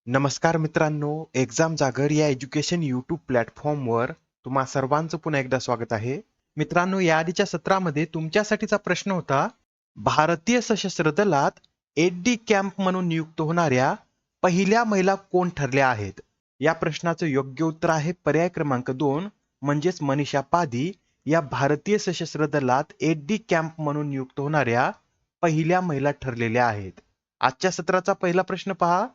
नमस्कार मित्रांनो, एक्झाम जागर या एज्युकेशन यूट्यूब प्लॅटफॉर्मवर तुम्हा सर्वांचं पुन्हा एकदा स्वागत आहे. मित्रांनो, या आधीच्या सत्रामध्ये तुमच्यासाठीचा प्रश्न होता, भारतीय सशस्त्र दलात एडी कॅम्प म्हणून नियुक्त होणाऱ्या पहिल्या महिला कोण ठरल्या आहेत? या प्रश्नाचं योग्य उत्तर आहे पर्याय क्रमांक 2 म्हणजेच मनीषा पाधी या भारतीय सशस्त्र दलात एडी कॅम्प म्हणून नियुक्त होणाऱ्या पहिल्या महिला ठरलेल्या आहेत. आजच्या सत्राचा पहिला प्रश्न पहा.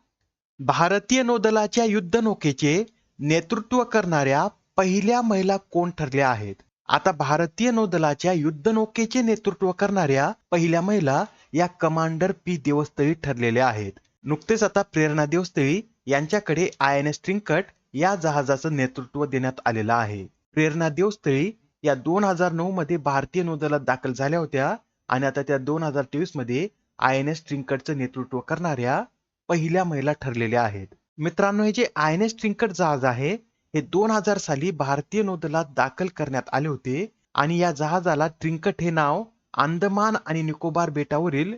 भारतीय नौदलाच्या युद्धनौकेचे नेतृत्व करणाऱ्या पहिल्या महिला कोण ठरल्या आहेत? आता भारतीय नौदलाच्या युद्धनौकेचे नेतृत्व करणाऱ्या पहिल्या महिला या कमांडर पी देवस्थळी ठरलेल्या आहेत. नुकतेच आता प्रेरणा देवस्थळी यांच्याकडे INS ट्रिंकट या जहाजाचं नेतृत्व देण्यात आलेलं आहे. प्रेरणा देवस्थळी या 2009 मध्ये भारतीय नौदलात दाखल झाल्या होत्या आणि आता त्या 2023 मध्ये INS ट्रिंकटचं नेतृत्व करणाऱ्या पहिल्या महिला ठरलेल्या आहेत. मित्रांनो, हे जे INS ट्रिंकट जहाज आहे हे 2000 साली भारतीय नौदलात दाखल करण्यात आले होते आणि या जहाजाला ट्रिंकट हे नाव अंदमान आणि निकोबार बेटावरील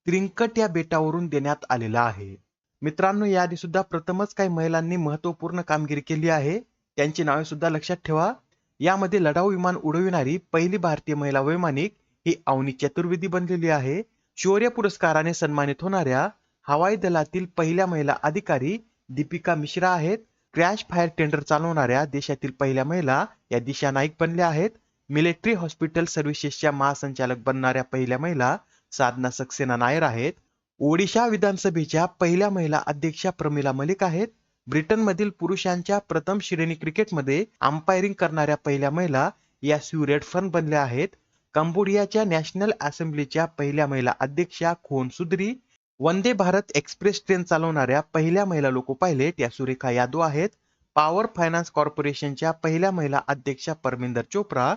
ट्रिंकट या बेटावरून देण्यात आलेलं आहे. मित्रांनो, याआधी सुद्धा प्रथमच काही महिलांनी महत्वपूर्ण कामगिरी केली आहे. त्यांची नावे सुद्धा लक्षात ठेवा. यामध्ये लढाऊ विमान उडविणारी पहिली भारतीय महिला वैमानिक ही अवनी चतुर्वेदी बनलेली आहे. शौर्य पुरस्काराने सन्मानित होणाऱ्या हवाई दलातील पहिल्या महिला अधिकारी दीपिका मिश्रा आहेत. क्रॅश फायर टेंडर चालवणाऱ्या देशातील पहिल्या महिला या दिशा नाईक बनल्या आहेत. मिलिटरी हॉस्पिटल सर्व्हिसेसच्या महासंचालक बनणाऱ्या पहिल्या महिला साधना सक्सेना नायर आहेत. ओडिशा विधानसभेच्या पहिल्या महिला अध्यक्षा प्रमिला मलिक आहेत. ब्रिटनमधील पुरुषांच्या प्रथम श्रेणी क्रिकेटमध्ये अंपायरिंग करणाऱ्या पहिल्या महिला या स्यू रेडफर्न बनल्या आहेत. कंबोडियाच्या नॅशनल असेंब्लीच्या पहिल्या महिला अध्यक्षा खोन सुद्री. वंदे भारत एक्सप्रेस ट्रेन चालवणाऱ्या पहिल्या महिला लोको पायलट या सुरेखा यादव आहेत. पॉवर फायनान्स कॉर्पोरेशनच्या पहिल्या महिला अध्यक्षा परमिंदर चोप्रा.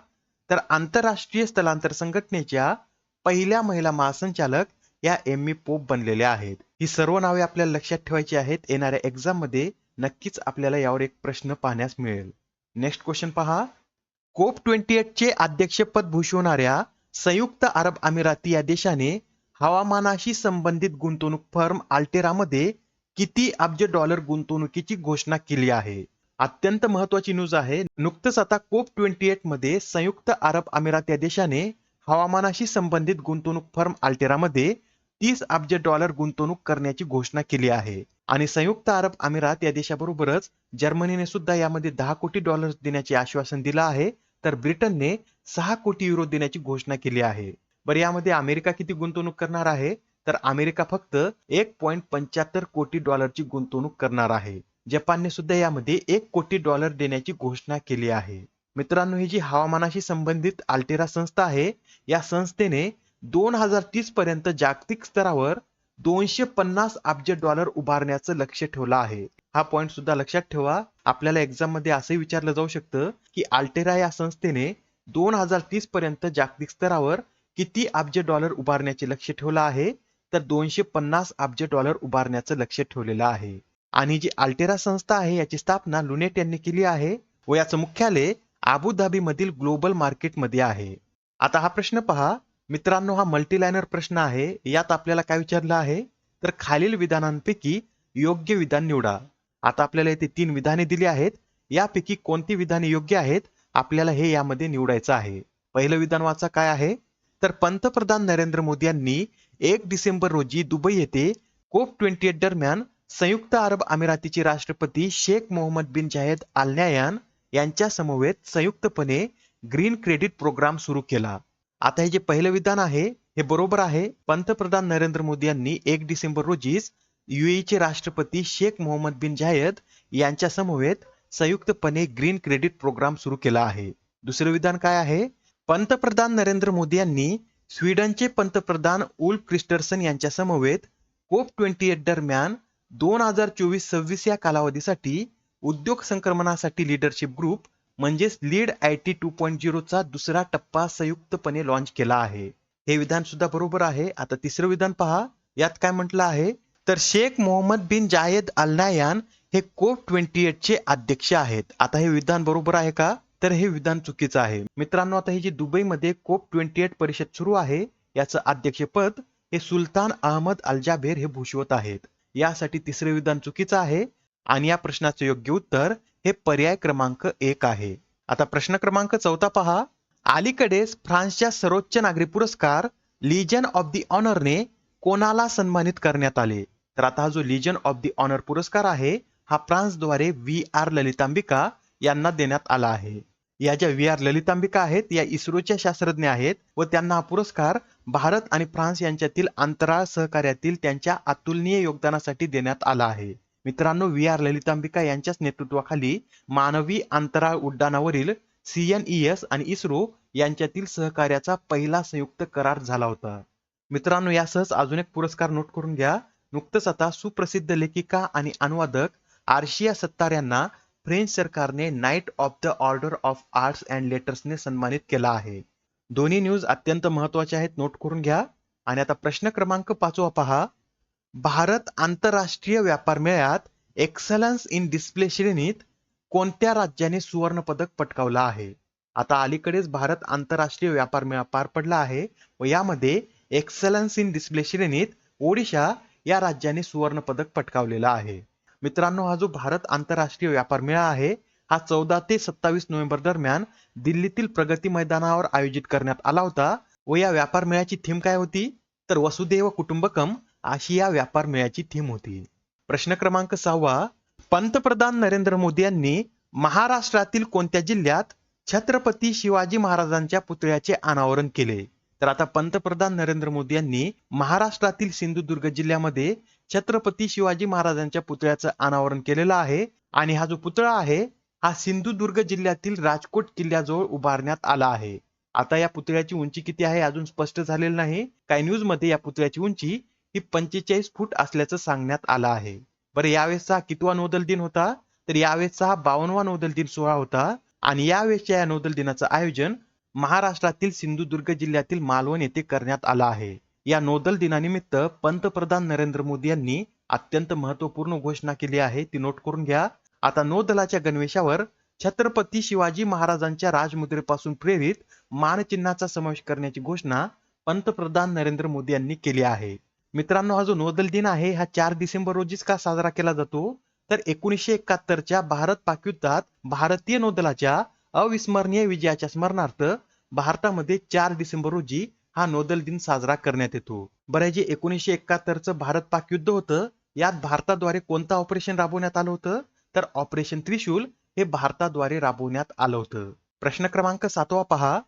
तर आंतरराष्ट्रीय स्थलांतर संघटनेच्या पहिल्या महिला महासंचालक या एम्मी पोप बनलेल्या आहेत. ही सर्व नावे आपल्याला लक्षात ठेवायची आहेत. येणाऱ्या एक्झाम मध्ये नक्कीच आपल्याला यावर एक प्रश्न पाहण्यास मिळेल. नेक्स्ट क्वेश्चन पहा. COP28 चे अध्यक्षपद भूषवणाऱ्या संयुक्त अरब अमिराती या देशाने हवामानाशी संबंधित गुंतवणूक फर्म अल्टेरामध्ये किती अब्ज डॉलर गुंतवणुकीची घोषणा केली आहे? अत्यंत महत्वाची न्यूज आहे. नुकतंच आता COP28 मध्ये संयुक्त अरब अमिरात या देशाने हवामानाशी संबंधित गुंतवणूक फर्म अल्टेरामध्ये 30 अब्ज डॉलर गुंतवणूक करण्याची घोषणा केली आहे. आणि संयुक्त अरब अमिरात या देशाबरोबरच जर्मनीने सुद्धा यामध्ये 10 कोटी डॉलर्स देण्याचे आश्वासन दिलं आहे. तर ब्रिटनने 6 कोटी युरो देण्याची घोषणा केली आहे. बरं, यामध्ये अमेरिका किती गुंतवणूक करणार आहे? तर अमेरिका फक्त 1.75 कोटी डॉलरची गुंतवणूक करणार आहे. जपानने सुद्धा यामध्ये 1 कोटी डॉलर देण्याची घोषणा केली आहे. मित्रांनो, ही जी हवामानाशी संबंधित अल्टेरा संस्था आहे या संस्थेने 2030 पर्यंत जागतिक स्तरावर 250 अब्ज डॉलर उभारण्याचं लक्ष ठेवलं आहे. हा पॉइंट सुद्धा लक्षात ठेवा. आपल्याला एक्झाम मध्ये असं विचारलं जाऊ शकतं की अल्टेरा या संस्थेने 2030 पर्यंत जागतिक स्तरावर किती अब्ज डॉलर उभारण्याचे लक्ष ठेवलं आहे? तर 250 अब्ज डॉलर उभारण्याचं लक्ष ठेवलेलं आहे. आणि जी अल्टेरा संस्था आहे याची स्थापना लुनेट यांनी केली आहे व याचं मुख्यालय अबुधाबी मधील ग्लोबल मार्केट मध्ये आहे. आता हा प्रश्न पहा. मित्रांनो, हा मल्टीलायनर प्रश्न आहे. यात आपल्याला काय विचारलं आहे? तर खालील विधानांपैकी योग्य विधान निवडा. आता आपल्याला येथे 3 विधाने दिली आहेत. यापैकी कोणती विधाने योग्य आहेत आपल्याला हे यामध्ये निवडायचं आहे. पहिलं विधान वाचा काय आहे? तर पंतप्रधान नरेंद्र मोदी यांनी 1 डिसेंबर रोजी दुबई येथे COP28 दरम्यान संयुक्त अरब अमिरातीचे राष्ट्रपती शेख मोहम्मद बिन जायद अल नाह्यान यांच्या समवेत संयुक्तपणे ग्रीन क्रेडिट प्रोग्राम सुरू केला. आता हे जे पहिलं विधान आहे हे बरोबर आहे. पंतप्रधान नरेंद्र मोदी यांनी 1 डिसेंबर रोजीच UAE राष्ट्रपती शेख मोहम्मद बिन जायद यांच्या समवेत संयुक्तपणे ग्रीन क्रेडिट प्रोग्राम सुरू केला आहे. दुसरं विधान काय आहे? पंतप्रधान नरेंद्र मोदी यांनी स्वीडनचे पंतप्रधान उल्फ क्रिस्टर्सन यांच्या समवेत COP28 दरम्यान 2024-26 या कालावधीसाठी उद्योग संक्रमणासाठी लीडरशिप ग्रुप म्हणजेच लीड IT 2.0 चा दुसरा टप्पा संयुक्तपणे लॉन्च केला आहे. हे विधान सुद्धा बरोबर आहे. आता तिसरं विधान पहा. यात काय म्हटलं आहे? तर शेख मोहम्मद बिन जायद अल नाह्यान हे COP28 चे अध्यक्ष आहेत. आता हे विधान बरोबर आहे का? तर हे विधान चुकीचं आहे. मित्रांनो, आता ही जी दुबईमध्ये COP28 परिषद सुरू आहे याचं अध्यक्षपद हे सुलतान अहमद अल जाबेर हे भूषवत आहेत. यासाठी तिसरे विधान चुकीचं आहे आणि या प्रश्नाचे योग्य उत्तर हे पर्याय क्रमांक 1 आहे. आता प्रश्न क्रमांक 14 पहा. अलीकडेच फ्रान्सच्या सर्वोच्च नागरी पुरस्कार लिजन ऑफ दी ऑनरने कोणाला सन्मानित करण्यात आले? तर आता हा जो लिजन ऑफ दी ऑनर पुरस्कार आहे हा फ्रान्सद्वारे VR ललितांबिका यांना देण्यात आला आहे. या ज्या VR ललितांबिका आहेत या इस्रोच्या शास्त्रज्ञ आहेत व त्यांना हा पुरस्कार भारत आणि फ्रान्स यांच्यातील अंतराळ सहकार्यातील त्यांच्या अतुलनीय योगदानासाठी देण्यात आला आहे. मित्रांनो, VR ललितांबिका यांच्याच नेतृत्वाखाली मानवी अंतराळ उड्डाणावरील CNES आणि इस्रो यांच्यातील सहकार्याचा पहिला संयुक्त करार झाला होता. मित्रांनो, यासहच अजून एक पुरस्कार नोट करून घ्या. नुकतंच आता सुप्रसिद्ध लेखिका आणि अनुवादक आर्शिया सत्तार यांना फ्रेंच सरकारने knight of the order of arts and लेटर्सने सन्मानित केला आहे. दोन्ही न्यूज अत्यंत महत्वाच्या आहेत, नोट करून घ्या. आणि आता प्रश्न क्रमांक 5 पहा. भारत आंतरराष्ट्रीय व्यापार मेळ्यात एक्सलन्स इन डिस्प्ले श्रेणीत कोणत्या राज्याने सुवर्ण पदक पटकावलं आहे? आता अलीकडेच भारत आंतरराष्ट्रीय व्यापार मेळा पार पडला आहे व यामध्ये एक्सलन्स इन डिस्प्ले श्रेणीत ओडिशा या राज्याने सुवर्ण पदक पटकावलेला आहे. मित्रांनो, हा जो भारत आंतरराष्ट्रीय व्यापार मेळा आहे हा 14 ते 27 नोव्हेंबर दरम्यान दिल्लीतील प्रगती मैदानावर आयोजित करण्यात आला होता व या व्यापार मेळ्याची थीम काय होती? तर वसुदैव कुटुंबकम अशी या व्यापार मेळ्याची थीम होती. प्रश्न क्रमांक 6. पंतप्रधान नरेंद्र मोदी यांनी महाराष्ट्रातील कोणत्या जिल्ह्यात छत्रपती शिवाजी महाराजांच्या पुतळ्याचे अनावरण केले? तर आता पंतप्रधान नरेंद्र मोदी यांनी महाराष्ट्रातील सिंधुदुर्ग जिल्ह्यामध्ये छत्रपती शिवाजी महाराजांच्या पुतळ्याचं अनावरण केलेलं आहे आणि हा जो पुतळा आहे हा सिंधुदुर्ग जिल्ह्यातील राजकोट किल्ल्याजवळ उभारण्यात आला आहे. आता या पुतळ्याची उंची किती आहे अजून स्पष्ट झालेलं नाही. काही न्यूज मध्ये या पुतळ्याची उंची ही 45 फूट असल्याचं सांगण्यात आलं आहे. बरं, यावेळेसचा कितवा नौदल दिन होता? तर यावेळेसचा हा 52वा नौदल दिन सोहळा होता आणि यावेळेसच्या या नौदल दिनाचं आयोजन महाराष्ट्रातील सिंधुदुर्ग जिल्ह्यातील मालवण येथे करण्यात आलं आहे. या नौदल दिनानिमित्त पंतप्रधान नरेंद्र मोदी यांनी अत्यंत महत्वपूर्ण घोषणा केली आहे, ती नोट करून घ्या. आता नौदलाच्या गणवेशावर छत्रपती शिवाजी महाराजांच्या राजमुद्रेपासून प्रेरित मानचिन्हाचा समावेश करण्याची घोषणा पंतप्रधान नरेंद्र मोदी यांनी केली आहे. मित्रांनो, हा जो नौदल दिन आहे हा 4 डिसेंबर रोजीच का साजरा केला जातो? तर 1971च्या भारत पाक युद्धात भारतीय नौदलाच्या अविस्मरणीय विजयाच्या स्मरणार्थ भारतामध्ये 4 डिसेंबर रोजी हा नौदल दिन साजरा करण्यात येतो. बरं, जे 1971चं भारत पाक युद्ध होतं यात भारताद्वारे कोणतं ऑपरेशन राबवण्यात आलं होतं? तर ऑपरेशन त्रिशूल हे भारताद्वारे राबवण्यात आलं होतं. प्रश्न क्रमांक 7 पहा.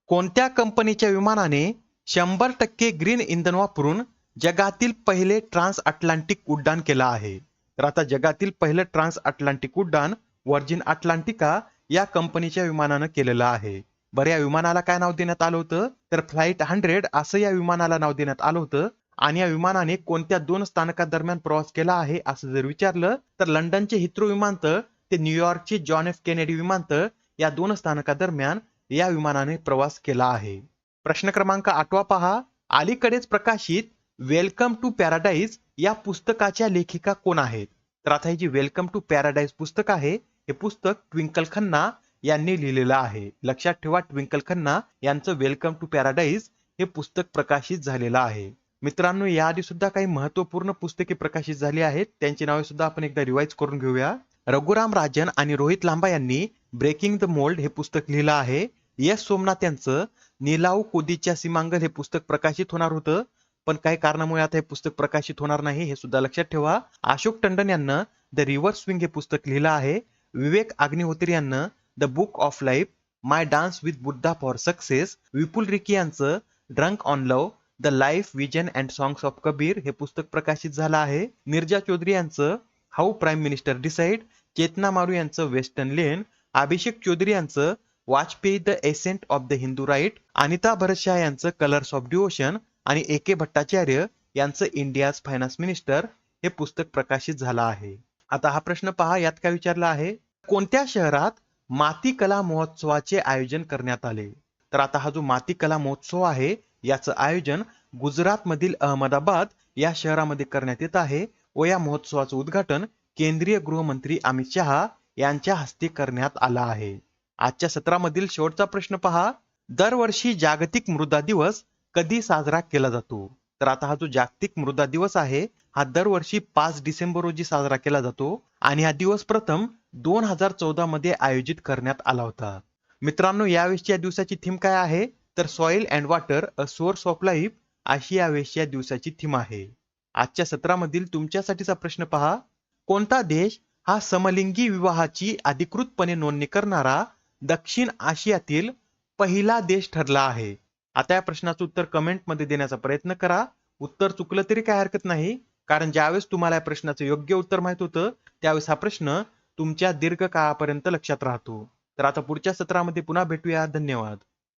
कोणत्या कंपनीच्या विमानाने 100% ग्रीन इंधन वापरून जगातील पहिले ट्रान्स अटलांटिक उड्डाण केलं आहे? तर आता जगातील पहिलं ट्रान्स अटलांटिक उड्डाण व्हर्जिन अटलांटिका या कंपनीच्या विमानानं केलेलं आहे. बरं, या विमानाला काय नाव देण्यात आलं होतं? तर फ्लाईट 100 असं या विमानाला नाव देण्यात आलं होतं. आणि या विमानाने कोणत्या 2 स्थानकादरम्यान प्रवास केला आहे असं जर विचारलं तर लंडनचे हिथ्रो विमानतळ ते न्यूयॉर्कचे जॉन एफ केनेडी विमानतळ या 2 स्थानकादरम्यान या विमानाने प्रवास केला आहे. प्रश्न क्रमांक 8 पहा. अलीकडेच प्रकाशित वेलकम टू पॅराडाईज या पुस्तकाच्या लेखिका कोण आहेत? तर आता हे जे वेलकम टू पॅराडाईज पुस्तक आहे हे पुस्तक ट्विंकल खन्ना यांनी लिहिलेलं आहे. लक्षात ठेवा, ट्विंकल खन्ना यांचं वेलकम टू पॅराडाईज हे पुस्तक प्रकाशित झालेलं आहे. मित्रांनो, याआधी सुद्धा काही महत्वपूर्ण पुस्तके प्रकाशित झाली आहेत, त्यांची नावे सुद्धा आपण एकदा रिवाइज करून घेऊया. रघुराम राजन आणि रोहित लांबा यांनी ब्रेकिंग द मोल्ड हे पुस्तक लिहिलं आहे. एस सोमनाथ यांचं नीलाऊ कोदीच्या सीमांगल हे पुस्तक प्रकाशित होणार होतं, पण काही कारणामुळे आता हे पुस्तक प्रकाशित होणार नाही, हे सुद्धा लक्षात ठेवा. अशोक टंडन यांना द रिव्हर स्विंग हे पुस्तक लिहिलं आहे. विवेक अग्निहोत्री यांना the book of life, my dance with Buddha for success. Vipul Rikhi यांचं drunk on love, the life vision and songs of Kabir हे पुस्तक प्रकाशित झालं आहे. निर्जा चौधरी यांचं how prime minister decide, Chetna Maru यांचं वेस्टर्न लेन, अभिषेक चौधरी यांचं Vajpayee the ascent of the Hindu right, Anita Bharat Shah यांचं कलर्स ऑफ डिवोशन आणि AK भट्टाचार्य यांचं इंडियाज फायनान्स मिनिस्टर हे पुस्तक प्रकाशित झालं आहे. आता हा प्रश्न पहा, यात काय विचारला आहे? कोणत्या शहरात माती कला महोत्सवाचे आयोजन करण्यात आले? तर आता हा जो माती कला महोत्सव आहे याचं आयोजन गुजरात मधील अहमदाबाद या शहरामध्ये करण्यात येत आहे व या महोत्सवाचं उद्घाटन केंद्रीय गृहमंत्री अमित शहा यांच्या हस्ते करण्यात आलं आहे. आजच्या सत्रामधील शेवटचा प्रश्न पहा. दरवर्षी जागतिक मृदा दिवस कधी साजरा केला जातो? तर आता हा जो जागतिक मृदा दिवस आहे हा दरवर्षी 5 डिसेंबर रोजी साजरा केला जातो आणि हा दिवस प्रथम 2014 मध्ये आयोजित करण्यात आला होता. मित्रांनो, यावेळेसची या दिवसाची थीम काय आहे? तर soil and water a source of life अशी यावेळेसची या दिवसाची थीम आहे. आजच्या सत्रामधील तुमच्यासाठीचा प्रश्न पहा. कोणता देश हा समलिंगी विवाहाची अधिकृतपणे नोंदणी करणारा दक्षिण आशियातील पहिला देश ठरला आहे? आता या प्रश्नाचं उत्तर कमेंटमध्ये देण्याचा प्रयत्न करा. उत्तर चुकलं तरी काही हरकत नाही, कारण ज्यावेळेस तुम्हाला या प्रश्नाचं योग्य उत्तर माहित होतं त्यावेळेस हा प्रश्न तुमच्या दीर्घकाळापर्यंत लक्षात राहतो. तर आता पुढच्या सत्रामध्ये पुन्हा भेटूया. धन्यवाद.